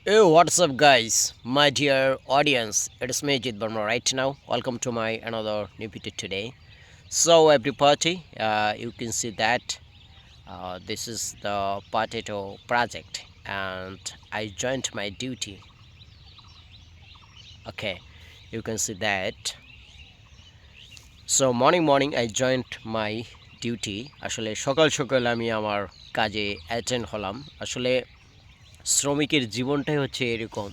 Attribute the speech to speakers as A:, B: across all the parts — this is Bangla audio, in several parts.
A: Hey, what's up, guys? My dear audience, it is me, Jit Burma, right now. Welcome to my another new video today. So, everybody, you can see that this is the potato project, and I joined my duty. Okay, you can see that. So, morning, I joined my duty. আসলে সকাল সকাল আমি আমার কাজে অ্যাটেন্ড হলাম। আসলে শ্রমিকের জীবনটাই হচ্ছে এরকম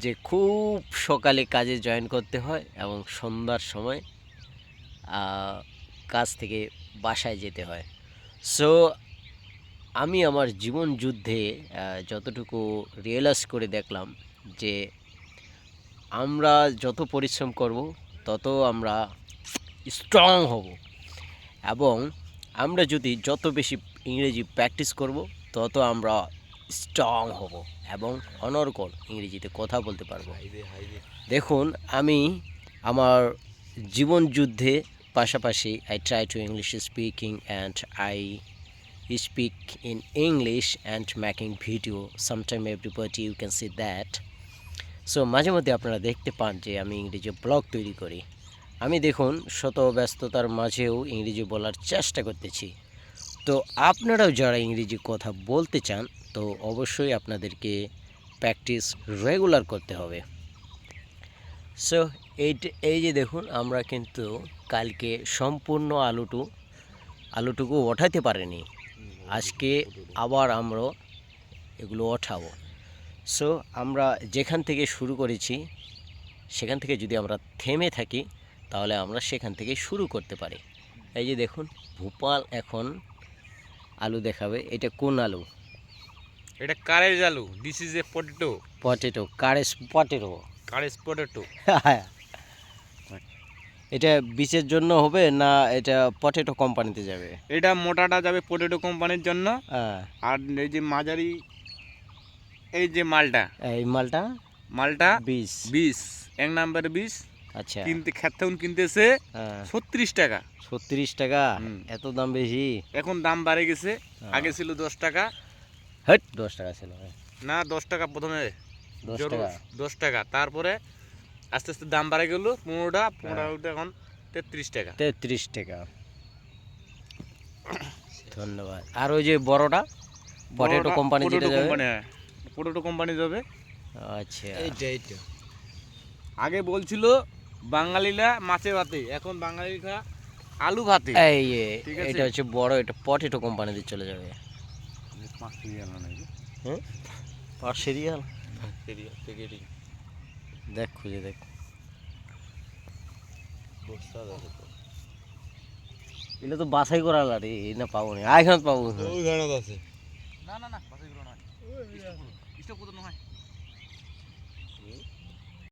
A: যে খুব সকালে কাজে জয়েন করতে হয় এবং সন্ধ্যার সময় কাজ থেকে বাসায় যেতে হয়। সো আমি আমার জীবন যুদ্ধে যতটুকু রিয়েলাইজ করে দেখলাম যে আমরা যত পরিশ্রম করব তত আমরা স্ট্রং হব, এবং আমরা যদি যত বেশি ইংরেজি প্র্যাকটিস করব তত আমরা স্ট্রং হব এবং অনর্গল ইংরেজিতে কথা বলতে পারবো। দেখুন, আমি আমার জীবন যুদ্ধে পাশাপাশি I try to English speaking and I speak in English and making video sometime everybody you can see that. So মাঝে মধ্যে আপনারা দেখতে পান যে আমি ইংরেজি ব্লগ তৈরি করি। আমি দেখুন শত ব্যস্ততার মাঝেও ইংরেজি বলার চেষ্টা করতেছি। তো আপনারাও যারা ইংরেজি কথা বলতে চান, তো অবশ্যই আপনাদেরকে প্র্যাকটিস রেগুলার করতে হবে। সো এই যে দেখুন, আমরা কিন্তু কালকে সম্পূর্ণ আলুটুকু ওঠাতে পারিনি। আজকে আবার আমরা এগুলো ওঠাবো। সো আমরা যেখান থেকে শুরু করেছি সেখান থেকে যদি আমরা থেমে থাকি তাহলে আমরা সেখান থেকে শুরু করতে পারি। এই যে দেখুন, ভোপাল এখন আলু দেখাবে। এটা কোন আলু?
B: এটা কারেজ আলু। This is a potato.
A: Potato, কারেস পটেটো।
B: কারেজ পটেটো।
A: এটা বীজের জন্য হবে না এটা পটেটো কোম্পানিতে যাবে?
B: এটা মোটাটা যাবে পটেটো কোম্পানির জন্য,
A: হ্যাঁ।
B: আর এই যে মাঝারি এই যে মালটা,
A: এই মালটা
B: মালটা
A: বীজ।
B: 20 এক নাম্বার 20।
A: আচ্ছা।
B: কিনতে খেতেউন কিনতেছে
A: হ্যাঁ।
B: 36 টাকা।
A: 36 টাকা?
B: হুম।
A: এত দাম বেশি?
B: এখন দাম বাড়ে গেছে। আগে ছিল 10 টাকা।
A: হট, 10 টাকা ছিল।
B: না, 10 টাকা প্রথমে।
A: 10 টাকা?
B: 10 টাকা, তারপরে আস্তে আস্তে দাম বাড়ে গেল। 15টা এখন 33 টাকা।
A: 33 টাকা। ধন্যবাদ। আর ওই যে বড়টা পটেটো কোম্পানি যেটা যাবে?
B: পটেটো কোম্পানি যাবে।
A: আচ্ছা।
B: এইটা আগে বলছিল বাঙালিরা মাছে ভাতে, এখন বাঙালিরা আলু ভাতে।
A: এই
B: ঠিক আছে।
A: এটা হচ্ছে বড়, এটা পটেটো কোম্পানিতে চলে যাবে। হ্যাঁ, 5 সিরিয়াল। দেখ, খুঁজে দেখ। এগুলো তো বাছাই করা লাগে, এই না পাবো না, আইখান পাবো।
B: আছে। না না না, বাছাই করো না। স্টক করো, স্টক করো না হয়।